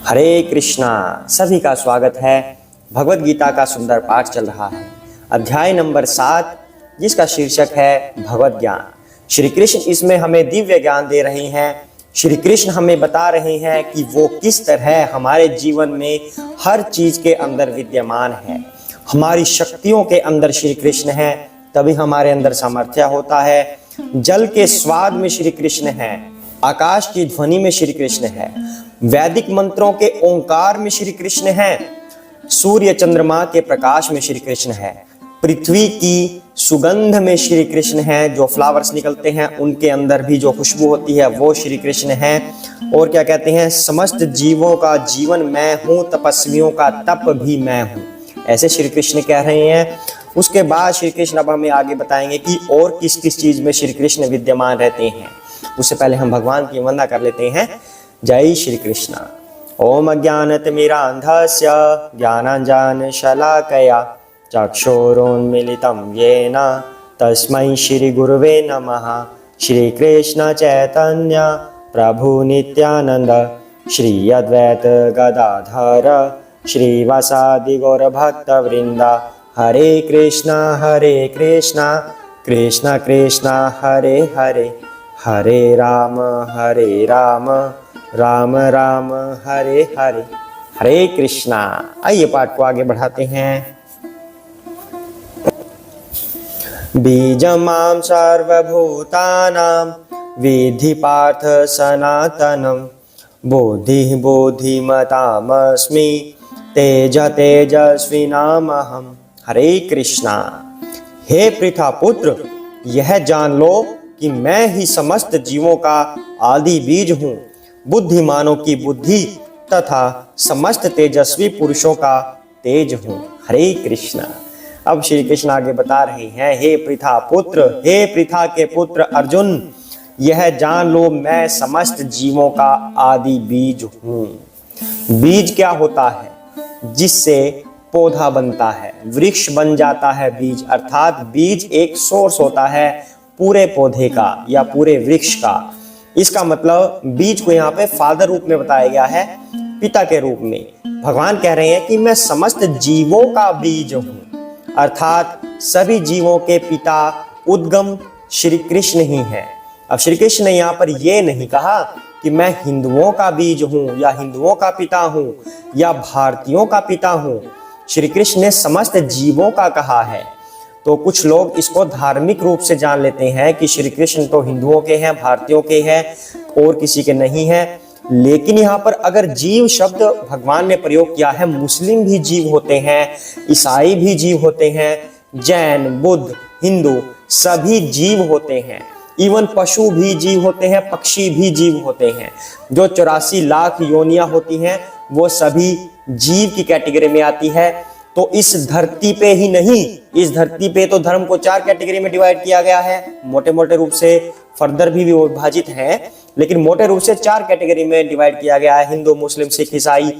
हरे कृष्णा। सभी का स्वागत है। भगवत गीता का सुंदर पाठ चल रहा है। अध्याय नंबर 7 जिसका शीर्षक है भगवत ज्ञान। श्री कृष्ण इसमें हमें दिव्य ज्ञान दे रहे हैं। श्री कृष्ण हमें बता रहे हैं कि वो किस तरह हमारे जीवन में हर चीज के अंदर विद्यमान है। हमारी शक्तियों के अंदर श्री कृष्ण है, तभी हमारे अंदर सामर्थ्य होता है। जल के स्वाद में श्री कृष्ण है, आकाश की ध्वनि में श्री कृष्ण है, वैदिक मंत्रों के ओंकार में श्री कृष्ण है, सूर्य चंद्रमा के प्रकाश में श्री कृष्ण है, पृथ्वी की सुगंध में श्री कृष्ण है, जो फ्लावर्स निकलते हैं उनके अंदर भी जो खुशबू होती है वो श्री कृष्ण है। और क्या कहते हैं, समस्त जीवों का जीवन मैं हूँ, तपस्वियों का तप भी मैं हूँ, ऐसे श्री कृष्ण कह रहे हैं। उसके बाद श्री कृष्ण अब हमें आगे बताएंगे कि और किस किस चीज में श्री कृष्ण विद्यमान रहते हैं। उससे पहले हम भगवान की वंदना कर लेते हैं। जय श्री कृष्ण। ओम अज्ञानतिमिरान्धस्य ज्ञानाञ्जनशलाकया चक्षुरुन्मीलितं येन तस्मै श्रीगुरुवे नमः। श्रीकृष्ण चैतन्य प्रभु नित्यानंद श्री अद्वैत गदाधर श्रीवासादि गौरभक्तवृंद। हरे कृष्णा कृष्णा कृष्णा हरे हरे, हरे राम राम राम हरे हरे, हरे कृष्णा। आइए पाठ को आगे बढ़ाते हैं। बीजमां सर्वभूतानां विद्धि पार्थ सनातनं, बुद्धिः बुद्धिमतामस्मि तेज तेजस्विनामहम्। हरे कृष्णा। हे पृथा पुत्र, यह जान लो कि मैं ही समस्त जीवों का आदि बीज हूँ, बुद्धिमानों की बुद्धि तथा समस्त तेजस्वी पुरुषों का तेज हूँ। हरे कृष्णा। अब श्री कृष्ण आगे बता रहे हैं, हे पृथा पुत्र, हे पृथा के पुत्र अर्जुन, यह जान लो मैं समस्त जीवों का आदि बीज हूँ। बीज क्या होता है? जिससे पौधा बनता है, वृक्ष बन जाता है बीज, अर्थात बीज एक सोर्स होता है पूरे पौधे का या पूरे वृक्ष का। इसका मतलब बीज को यहाँ पे फादर रूप में बताया गया है, पिता के रूप में। भगवान कह रहे हैं कि मैं समस्त जीवों का बीज हूँ, अर्थात सभी जीवों के पिता उद्गम श्री कृष्ण ही है। अब श्री कृष्ण ने यहाँ पर यह नहीं कहा कि मैं हिंदुओं का बीज हूँ या हिंदुओं का पिता हूँ या भारतीयों का पिता हूँ। श्री कृष्ण ने समस्त जीवों का कहा है। तो कुछ लोग इसको धार्मिक रूप से जान लेते हैं कि श्री कृष्ण तो हिंदुओं के हैं, भारतीयों के हैं, और किसी के नहीं है। लेकिन यहाँ पर अगर जीव शब्द भगवान ने प्रयोग किया है, मुस्लिम भी जीव होते हैं, ईसाई भी जीव होते हैं, जैन, बुद्ध, हिंदू सभी जीव होते हैं। इवन पशु भी जीव होते हैं, पक्षी भी जीव होते हैं। जो 84 लाख योनियां होती हैं वो सभी जीव की कैटेगरी में आती है। तो इस धरती पे ही नहीं, इस धरती पे तो धर्म को 4 कैटेगरी में डिवाइड किया गया है, मोटे मोटे रूप से फर्दर भी विभाजित हैं, लेकिन मोटे रूप से 4 कैटेगरी में डिवाइड किया गया है, हिंदू, मुस्लिम, सिख, ईसाई।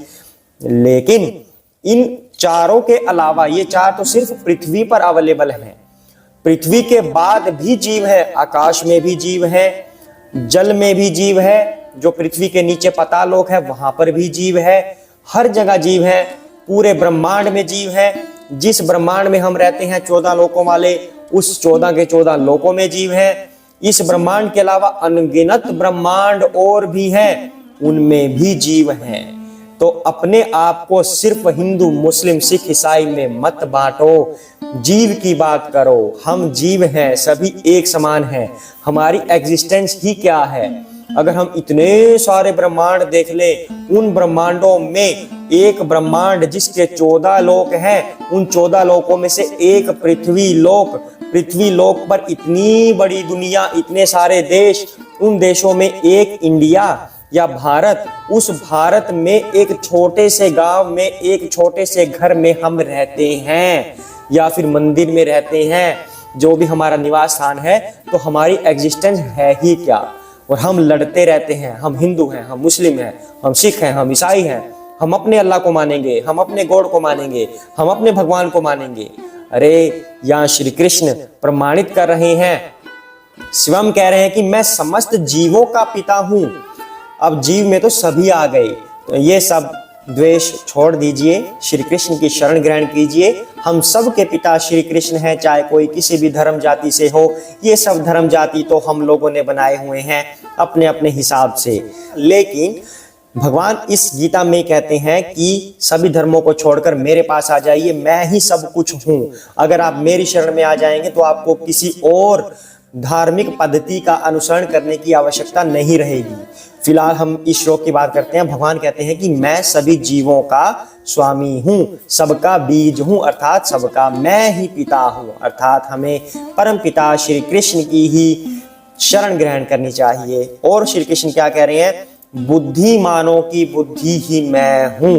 लेकिन इन चारों के अलावा ये 4 तो सिर्फ पृथ्वी पर अवेलेबल हैं। पृथ्वी के बाद भी जीव है, आकाश में भी जीव है, जल में भी जीव है, जो पृथ्वी के नीचे पातालोक है वहां पर भी जीव है, हर जगह जीव है, पूरे ब्रह्मांड में जीव है। जिस ब्रह्मांड में हम रहते हैं 14 लोकों वाले, उस 14 के 14 लोकों में जीव है। इस ब्रह्मांड के अलावा अनगिनत ब्रह्मांड और भी हैं, उनमें भी जीव हैं। तो अपने आप को सिर्फ हिंदू, मुस्लिम, सिख, ईसाई में मत बांटो, जीव की बात करो। हम जीव हैं, सभी एक समान हैं। हमारी एग्जिस्टेंस ही क्या है? अगर हम इतने सारे ब्रह्मांड देख लें, उन ब्रह्मांडों में एक ब्रह्मांड जिसके 14 लोक हैं, उन 14 लोकों में से एक पृथ्वी लोक, पृथ्वी लोक पर इतनी बड़ी दुनिया, इतने सारे देश, उन देशों में एक इंडिया या भारत, उस भारत में एक छोटे से गांव में, एक छोटे से घर में हम रहते हैं या फिर मंदिर में रहते हैं, जो भी हमारा निवास स्थान है। तो हमारी एग्जिस्टेंस है ही क्या? और हम लड़ते रहते हैं, हम हिंदू हैं, हम मुस्लिम हैं, हम सिख हैं, हम ईसाई हैं, हम अपने अल्लाह को मानेंगे, हम अपने गॉड को मानेंगे, हम अपने भगवान को मानेंगे। अरे यहाँ श्री कृष्ण प्रमाणित कर रहे हैं, स्वयं कह रहे हैं कि मैं समस्त जीवों का पिता हूं। अब जीव में तो सभी आ गए, ये सब द्वेष छोड़ दीजिए, श्री कृष्ण की शरण ग्रहण कीजिए। हम सब के पिता श्री कृष्ण हैं, चाहे कोई किसी भी धर्म जाति से हो। ये सब धर्म जाति तो हम लोगों ने बनाए हुए हैं अपने अपने हिसाब से, लेकिन भगवान इस गीता में कहते हैं कि सभी धर्मों को छोड़कर मेरे पास आ जाइए, मैं ही सब कुछ हूं। अगर आप मेरी शरण में आ जाएंगे तो आपको किसी और धार्मिक पद्धति का अनुसरण करने की आवश्यकता नहीं रहेगी। फिलहाल हम इस श्लोक की बात करते हैं। भगवान कहते हैं कि मैं सभी जीवों का स्वामी हूं, सबका बीज हूं, अर्थात सबका मैं ही पिता हूं। अर्थात हमें परम पिता श्री कृष्ण की ही शरण ग्रहण करनी चाहिए। और श्री कृष्ण क्या कह रहे हैं? बुद्धिमानों की बुद्धि ही मैं हूं।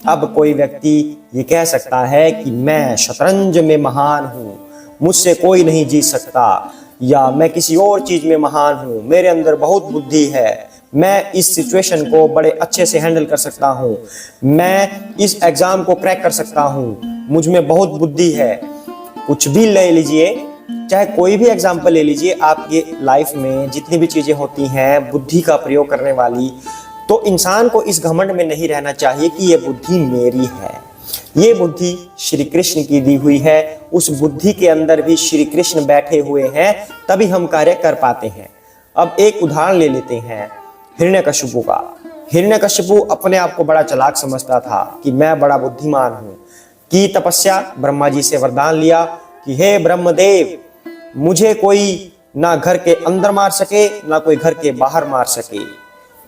अब कोई व्यक्ति ये कह सकता है कि मैं शतरंज में महान हूं, मुझसे कोई नहीं जीत सकता, या मैं किसी और चीज में महान हूं, मेरे अंदर बहुत बुद्धि है, मैं इस सिचुएशन को बड़े अच्छे से हैंडल कर सकता हूं, मैं इस एग्जाम को क्रैक कर सकता हूं, मुझ में बहुत बुद्धि है। कुछ भी ले लीजिए, चाहे कोई भी एग्जाम्पल ले लीजिए, आपके लाइफ में जितनी भी चीजें होती हैं बुद्धि का प्रयोग करने वाली, तो इंसान को इस घमंड में नहीं रहना चाहिए कि ये बुद्धि मेरी है। ये बुद्धि श्री कृष्ण की दी हुई है। उस बुद्धि के अंदर भी श्री कृष्ण बैठे हुए हैं, तभी हम कार्य कर पाते हैं। अब एक उदाहरण ले लेते हैं हिरण्यकशिपु का। हिरण्यकशिपु अपने आप को बड़ा चालाक समझता था कि मैं बड़ा बुद्धिमान हूं। की तपस्या, ब्रह्मा जी से वरदान लिया कि हे ब्रह्मदेव, मुझे कोई ना घर के अंदर मार सके, ना कोई घर के बाहर मार सके,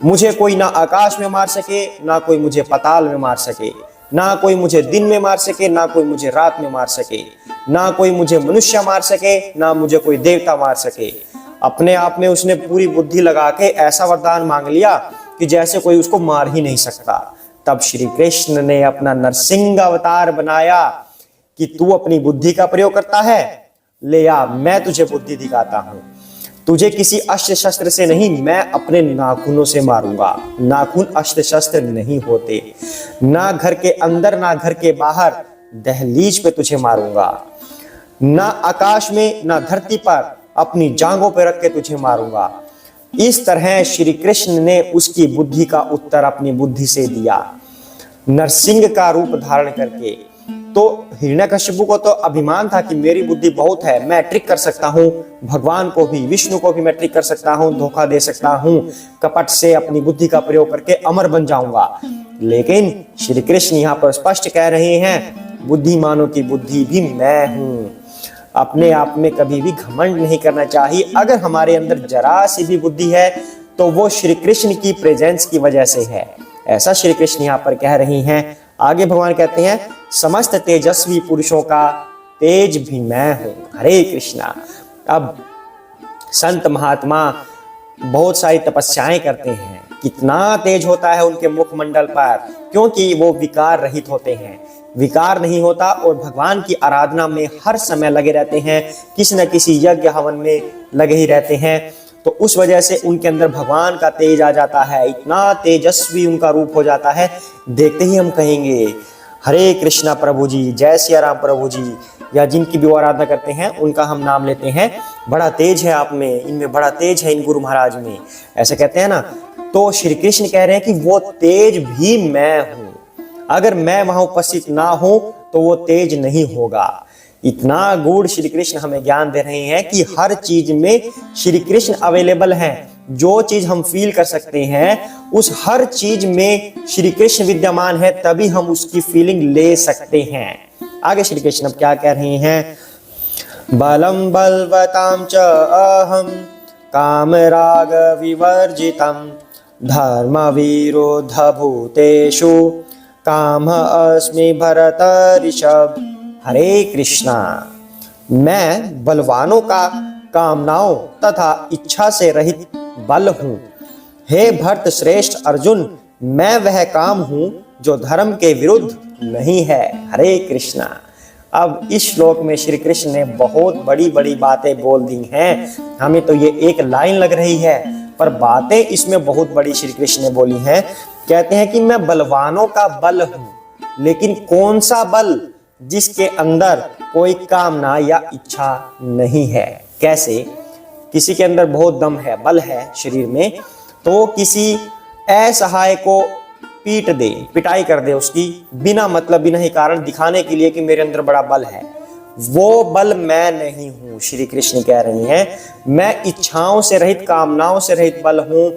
मुझे कोई ना आकाश में मार सके, ना कोई मुझे पाताल में मार सके, ना कोई मुझे दिन में मार सके, ना कोई मुझे रात में मार सके, ना कोई मुझे मनुष्य मार सके, ना मुझे कोई देवता मार सके। अपने आप में उसने पूरी बुद्धि लगा के ऐसा वरदान मांग लिया कि जैसे कोई उसको मार ही नहीं सकता। तब श्री कृष्ण ने अपना नरसिंह अवतार बनाया कि तू अपनी बुद्धि का प्रयोग करता है, ले आ, मैं तुझे बुद्धि दिखाता हूं। तुझे किसी अस्त्र शस्त्र से नहीं, मैं अपने नाखूनों से मारूंगा। नाखून अस्त्र शस्त्र नहीं होते। ना घर के अंदर ना घर के बाहर, दहलीज पे तुझे मारूंगा। ना आकाश में ना धरती पर, अपनी जांघों पे रख के तुझे मारूंगा। इस तरह श्री कृष्ण ने उसकी बुद्धि का उत्तर अपनी बुद्धि से दिया, नरसिंह का रूप धारण करके। तो हिरण्यकशिपु को तो अभिमान था कि मेरी बुद्धि बहुत है, मैं ट्रिक कर सकता हूँ, भगवान को भी, विष्णु को भी मैं ट्रिक कर सकता हूँ, धोखा दे सकता हूँ, कपट से अपनी बुद्धि का प्रयोग करके अमर बन जाऊंगा। लेकिन श्री कृष्ण यहाँ पर स्पष्ट कह रहे हैं, बुद्धिमानों की बुद्धि भी मैं हूँ। अपने आप में कभी भी घमंड नहीं करना चाहिए। अगर हमारे अंदर जरा सी भी बुद्धि है तो वो श्री कृष्ण की प्रेजेंस की वजह से है, ऐसा श्री कृष्ण यहाँ पर कह रही हैं। आगे भगवान कहते हैं, समस्त तेजस्वी पुरुषों का तेज भी मैं हूं। हरे कृष्णा। अब संत महात्मा बहुत सारी तपस्याएं करते हैं, कितना तेज होता है उनके मुखमंडल पर, क्योंकि वो विकार रहित होते हैं। विकार नहीं होता और भगवान की आराधना में हर समय लगे रहते हैं, किसी न किसी यज्ञ हवन में लगे ही रहते हैं। तो उस वजह से उनके अंदर भगवान का तेज आ जाता है, इतना तेजस्वी उनका रूप हो जाता है, देखते ही हम कहेंगे हरे कृष्णा प्रभु जी, जय सिया राम प्रभु जी, या जिनकी भी आराधना करते हैं उनका हम नाम लेते हैं। बड़ा तेज है आप में, इनमें बड़ा तेज है इन गुरु महाराज में, ऐसे कहते हैं ना। तो श्री कृष्ण कह रहे हैं कि वो तेज भी मैं हूं। अगर मैं वहां उपस्थित ना हो तो वो तेज नहीं होगा। इतना गूढ़ श्री कृष्ण हमें ज्ञान दे रहे हैं कि हर चीज में श्री कृष्ण अवेलेबल हैं। जो चीज हम फील कर सकते हैं उस हर चीज में श्री कृष्ण विद्यमान है, तभी हम उसकी फीलिंग ले सकते हैं। आगे श्री कृष्ण अब क्या कह रहे हैं, बलम बलवताम च अहम काम राग विवर्जितम धर्म विरोध भूतेषु काम अस्मि भरत ऋषभ। हरे कृष्णा। मैं बलवानों का कामनाओं तथा इच्छा से रहित बल हूं। हे भरत श्रेष्ठ अर्जुन, मैं वह काम हूं जो धर्म के विरुद्ध नहीं है। हरे कृष्णा। अब इस श्लोक में श्री कृष्ण ने बहुत बड़ी बड़ी बातें बोल दी हैं। हमें तो ये एक लाइन लग रही है, पर बातें इसमें बहुत बड़ी श्री कृष्ण ने बोली हैं। कहते हैं कि मैं बलवानों का बल हूं, लेकिन कौन सा बल? जिसके अंदर कोई कामना या इच्छा नहीं है। कैसे? किसी के अंदर बहुत दम है, बल है शरीर में, तो किसी असहाय को पीट दे, पिटाई कर दे उसकी, बिना मतलब बिना ही कारण दिखाने के लिए कि मेरे अंदर बड़ा बल है, वो बल मैं नहीं हूं। श्री कृष्ण कह रही हैं मैं इच्छाओं से रहित, कामनाओं से रहित बल हूं।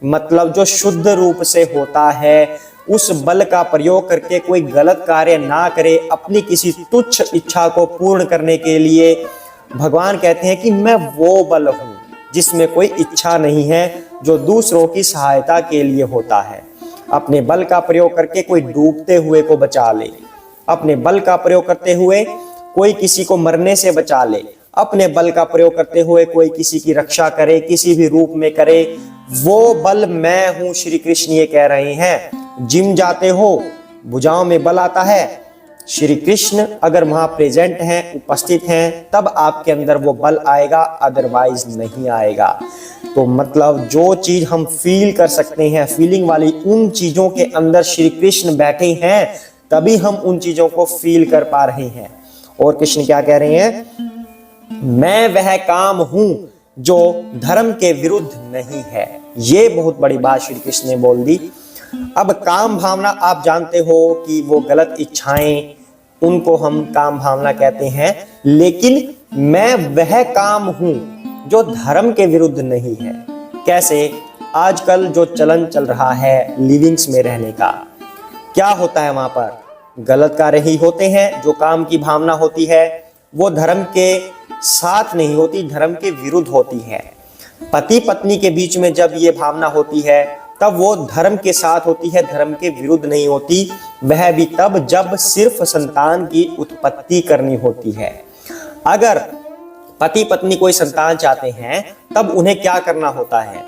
मतलब जो शुद्ध रूप से होता है, उस बल का प्रयोग करके कोई गलत कार्य ना करे अपनी किसी तुच्छ इच्छा को पूर्ण करने के लिए। भगवान कहते हैं कि मैं वो बल हूं जिसमें कोई इच्छा नहीं है, जो दूसरों की सहायता के लिए होता है। अपने बल का प्रयोग करके कोई डूबते हुए को बचा ले, अपने बल का प्रयोग करते हुए कोई किसी को मरने से बचा ले, अपने बल का प्रयोग करते हुए कोई किसी की रक्षा करे, किसी भी रूप में करे, वो बल मैं हूं। श्री कृष्ण ये कह रहे हैं। जिम जाते हो, भुजाओं में बल आता है, श्री कृष्ण अगर वहां प्रेजेंट हैं, उपस्थित हैं, तब आपके अंदर वो बल आएगा, अदरवाइज नहीं आएगा। तो मतलब जो चीज हम फील कर सकते हैं, फीलिंग वाली उन चीजों के अंदर श्री कृष्ण बैठे हैं, तभी हम उन चीजों को फील कर पा रहे हैं। और कृष्ण क्या कह रहे हैं, मैं वह काम हूं जो धर्म के विरुद्ध नहीं है। ये बहुत बड़ी बात श्री कृष्ण ने बोल दी। अब काम भावना आप जानते हो कि वो गलत इच्छाएं, उनको हम काम भावना कहते हैं, लेकिन मैं वह काम हूं जो धर्म के विरुद्ध नहीं है। कैसे? आजकल जो चलन चल रहा है लिविंग्स में रहने का, क्या होता है वहां पर? गलत कार्य ही होते हैं। जो काम की भावना होती है वो धर्म के साथ नहीं होती, धर्म के विरुद्ध होती है। पति पत्नी के बीच में जब ये भावना होती है तब वो धर्म के साथ होती है, धर्म के विरुद्ध नहीं होती। वह भी तब जब सिर्फ संतान की उत्पत्ति करनी होती है। अगर पति पत्नी कोई संतान चाहते हैं तब उन्हें क्या करना होता है?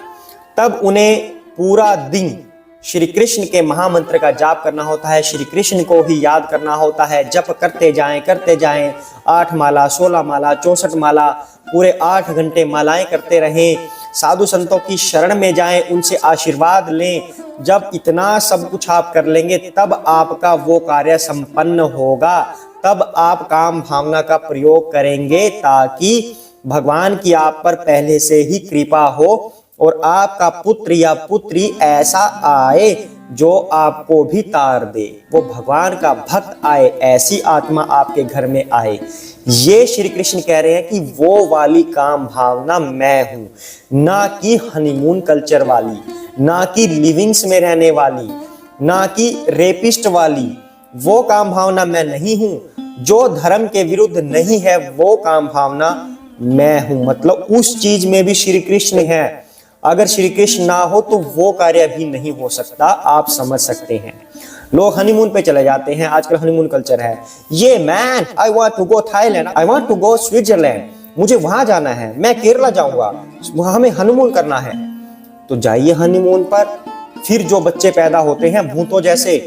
तब उन्हें पूरा दिन श्री कृष्ण के महामंत्र का जाप करना होता है, श्री कृष्ण को ही याद करना होता है। जप करते जाएं 8 माला, 16 माला, 64 माला, पूरे 8 घंटे मालाएं करते रहें। साधु संतों की शरण में जाएं, उनसे आशीर्वाद लें। जब इतना सब कुछ आप कर लेंगे तब आपका वो कार्य संपन्न होगा, तब आप काम भावना का प्रयोग करेंगे, ताकि भगवान की आप पर पहले से ही कृपा हो और आपका पुत्र या पुत्री ऐसा आए जो आपको भी तार दे, वो भगवान का भक्त आए, ऐसी आत्मा आपके घर में आए। ये श्री कृष्ण कह रहे हैं कि वो वाली काम भावना मैं हूं, ना कि हनीमून कल्चर वाली, ना कि लिविंग्स में रहने वाली, ना कि रेपिस्ट वाली। वो काम भावना मैं नहीं हूं। जो धर्म के विरुद्ध नहीं है वो काम भावना मैं हूं। मतलब उस चीज में भी श्री कृष्ण है। अगर श्री कृष्ण ना हो तो वो कार्य भी नहीं हो सकता। आप समझ सकते हैं। लोग हनीमून पे चले जाते हैं, आजकल हनीमून कल्चर है। ये man, I want to go Thailand, I want to go Switzerland, मुझे वहां जाना है, मैं केरला जाऊंगा, वहां हमें हनीमून करना है। तो जाइए हनीमून पर। फिर जो बच्चे पैदा होते हैं भूतों जैसे,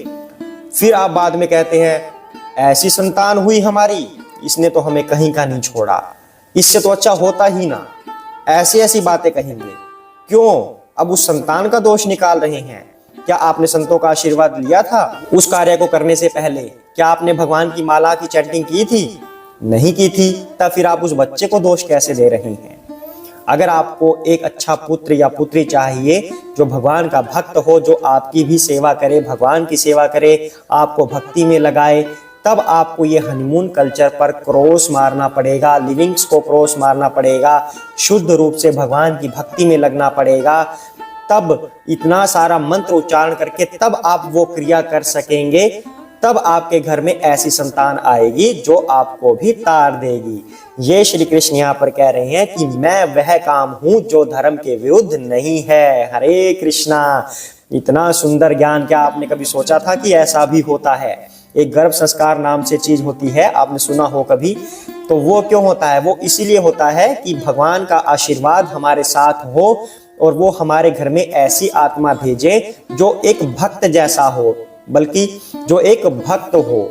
फिर आप बाद में कहते हैं ऐसी संतान हुई हमारी, इसने तो हमें कहीं का नहीं छोड़ा, इससे तो अच्छा होता ही ना। ऐसी ऐसी बातें कहेंगे। क्यों? अब उस संतान का दोष निकाल रहे हैं। क्या आपने संतों का आशीर्वाद लिया था उस कार्य को करने से पहले? क्या आपने भगवान की माला की चैंटिंग की थी? नहीं की थी। तब फिर आप उस बच्चे को दोष कैसे दे रहे हैं? अगर आपको एक अच्छा पुत्र या पुत्री चाहिए जो भगवान का भक्त हो, जो आपकी भी सेवा करे, भगवान की सेवा करे, आपको भक्ति में लगाए, तब आपको ये हनीमून कल्चर पर क्रॉस मारना पड़ेगा, लिविंग्स को क्रॉस मारना पड़ेगा, शुद्ध रूप से भगवान की भक्ति में लगना पड़ेगा। तब इतना सारा मंत्र उच्चारण करके तब आप वो क्रिया कर सकेंगे। तब आपके घर में ऐसी संतान आएगी जो आपको भी तार देगी। ये श्री कृष्ण यहाँ पर कह रहे हैं कि मैं वह काम हूं जो धर्म के विरुद्ध नहीं है। हरे कृष्णा। इतना सुंदर ज्ञान, क्या आपने कभी सोचा था कि ऐसा भी होता है? एक गर्भ संस्कार नाम से चीज होती है, आपने सुना हो कभी? तो वो क्यों होता है? वो इसीलिए होता है कि भगवान का आशीर्वाद हमारे साथ हो और वो हमारे घर में ऐसी आत्मा भेजे जो एक भक्त जैसा हो, बल्कि जो एक भक्त हो,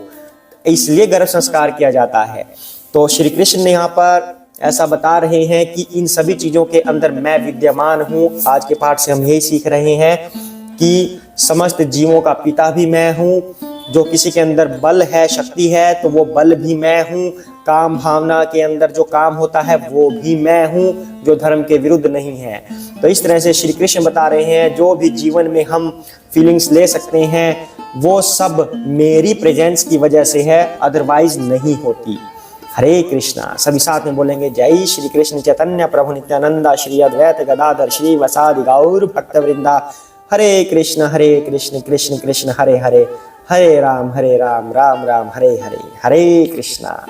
इसलिए गर्भ संस्कार किया जाता है। तो श्री कृष्ण ने यहाँ पर ऐसा बता रहे हैं कि इन सभी चीजों के अंदर मैं विद्यमान हूँ। आज के पाठ से हम यही सीख रहे हैं कि समस्त जीवों का पिता भी मैं हूँ, जो किसी के अंदर बल है, शक्ति है, तो वो बल भी मैं हूँ। काम भावना के अंदर जो काम होता है वो भी मैं हूँ, जो धर्म के विरुद्ध नहीं है। तो इस तरह से श्री कृष्ण बता रहे हैं जो भी जीवन में हम फीलिंग्स ले सकते हैं वो सब मेरी प्रेजेंस की वजह से है, अदरवाइज नहीं होती। हरे कृष्णा। सभी साथ में बोलेंगे जय श्री कृष्ण चैतन्य प्रभु नित्यानंदा श्री अद्वैत गदाधर श्री वसादि गौर भक्त वृंदा। हरे कृष्ण कृष्ण कृष्ण हरे हरे, हरे राम राम राम हरे हरे। हरे कृष्णा।